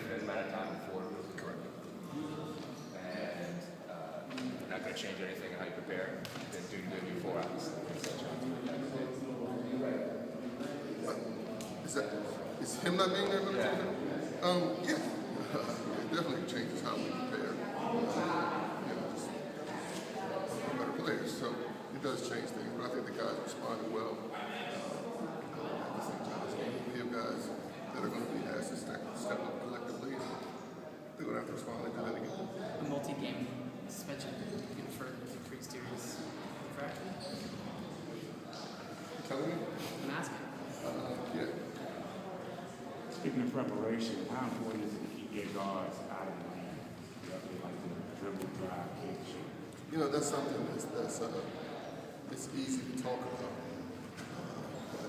tremendous amount of time before. Correct. And you're not going to change anything in how you prepare. You've been doing good before, obviously. Is him not being there going to Yeah. Yeah. It definitely changes how we prepare. Just better players. So it does change things, but I think the guys responded well. At the same time, we have guys that are going to be asked to step up collectively. They're going to have to respond and do that again. A multi-game suspension for the pre-series fracture. You telling me? I'm asking. Yeah. Speaking of preparation, how important is it to keep your guards out of the lane? Like the dribble, drive, kick, shoot? That's something that's it's easy to talk about. But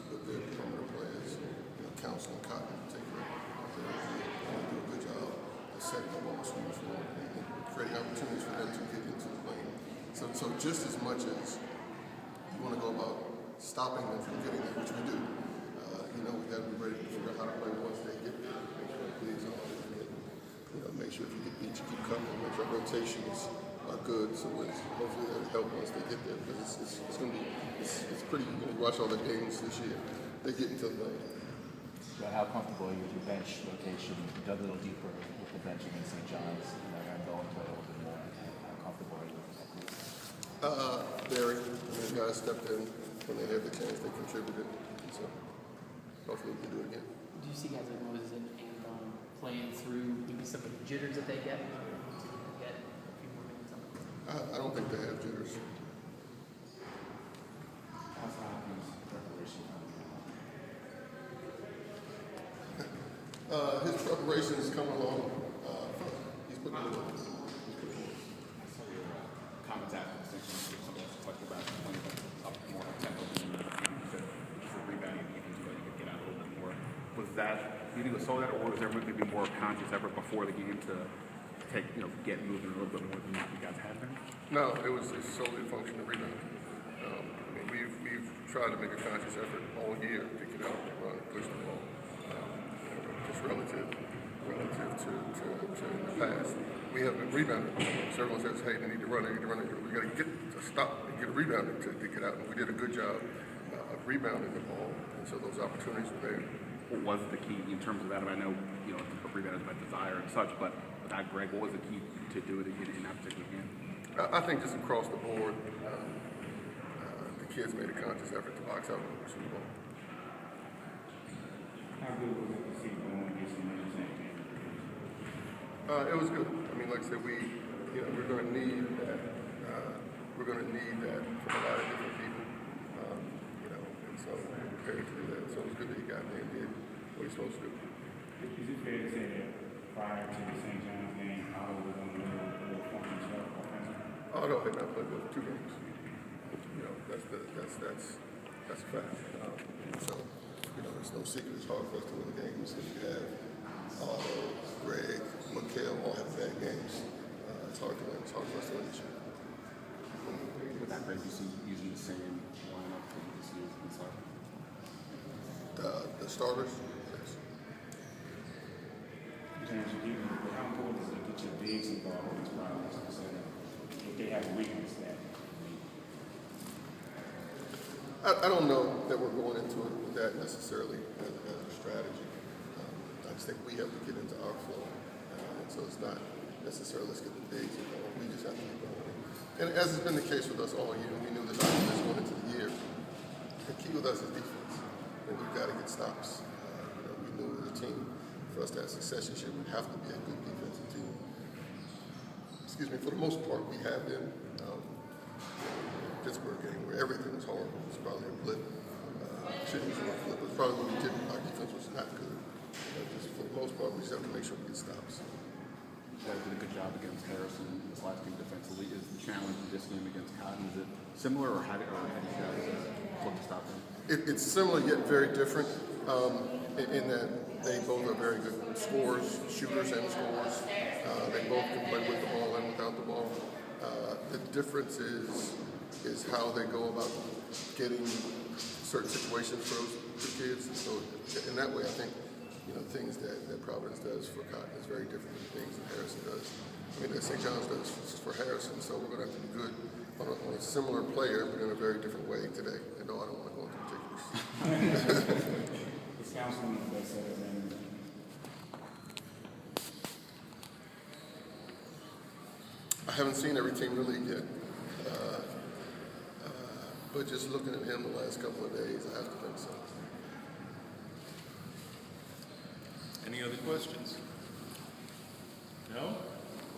with the perimeter players, Council and Cotton in particular, they do a good job of setting up all the screens for them and creating opportunities for them to get into the lane. So just as much as you want to go about stopping them from getting there, which we do, we got to be ready to figure out how to play once they get there. Make sure it bleeds on it. Make sure if you get beat, you keep coming. Make sure rotations are good, so hopefully that'll help once they get there. Because it's going to be it's pretty. You watch all the games this year, they get into the lane. But how comfortable are you with your bench rotation? You dug a little deeper with the bench against St. John's. I'm going to a little bit more. How comfortable are you with that group? Very. The guys stepped in when they had the chance. They contributed. So hopefully we can do it again. Do you see guys like Moses and playing through maybe some of the jitters that they get? To get a few more minutes on the I don't think they have jitters. How's Hopkins' preparation? His preparation is coming along. He's putting it on. Comments after the section, some of us talked about playing up more tempo, just a rebounding defense, but you could get out a little bit more. Was that, do you think it was so that, or was there going to be more conscious effort before the game to take, get moving a little bit more than what you guys had been? No, it's solely a function of rebound. We've tried to make a conscious effort all year to get out and run and push the ball. Just relative to the past. We have been rebounding. So everyone says, hey, they need to run, we got to get to stop and get a rebound to get out. And we did a good job of rebounding the ball, and so those opportunities were there. What was the key in terms of that? And I know, the rebound is by desire and such, but without Greg, what was the key to do it in that particular game? I think just across the board, the kids made a conscious effort to box out and push the ball. How good was it to see going against the Rams that game? It was good. Like I said, we're going to need that. We're going to need that from a lot of different people. And so we're prepared to do that. So it was good that he got there and did what he's supposed to do. Is it fair to say that prior to the St. John's game, Otto was on a little funky stuff offensively? Otto had not played well for 2 games. That's a fact. So there's no secret. It's hard for us to win games if you have Otto, Greg, Mikhail all have bad games. It's hard to win. It's hard for us to win this year. With that, Greg, you see using the same lineup that you see inside? The starters, yes. How important is it to get your bigs involved in this process? If they have a weakness that I don't know that we're going into it with that necessarily as a strategy. I just think we have to get into our flow. And so it's not necessarily let's get the bigs involved. We just have to get going. And as has been the case with us all year, we knew that going into the year, the key with us is defense. And we've got to get stops. We knew as a team, for us to have success this year, we have to be a good defensive team. Excuse me, for the most part, we have been. Pittsburgh game where everything was horrible. It was probably a blip. Shouldn't use the word flip, but probably when we didn't, our defense was not good. Just for the most part, we just have to make sure we get stops. You guys did a good job against Harrison this last game defensively. Is the challenge in this game against Cotton, is it similar, or how do you guys look to stop them? It's similar yet very different in that they both are very good scorers, shooters and scorers. They both can play with the ball and without the ball. The difference is how they go about getting certain situations for those kids. So in that way, I think things that Providence does for Cotton is very different than things that Harrison does. I mean, that St. John's does for Harrison, so we're going to have to be good on a similar player, but in a very different way today. And no, I don't want to go into particulars. This councilman does say his name. I haven't seen every team in the league yet. But just looking at him the last couple of days, I have to think so. Any other questions? No?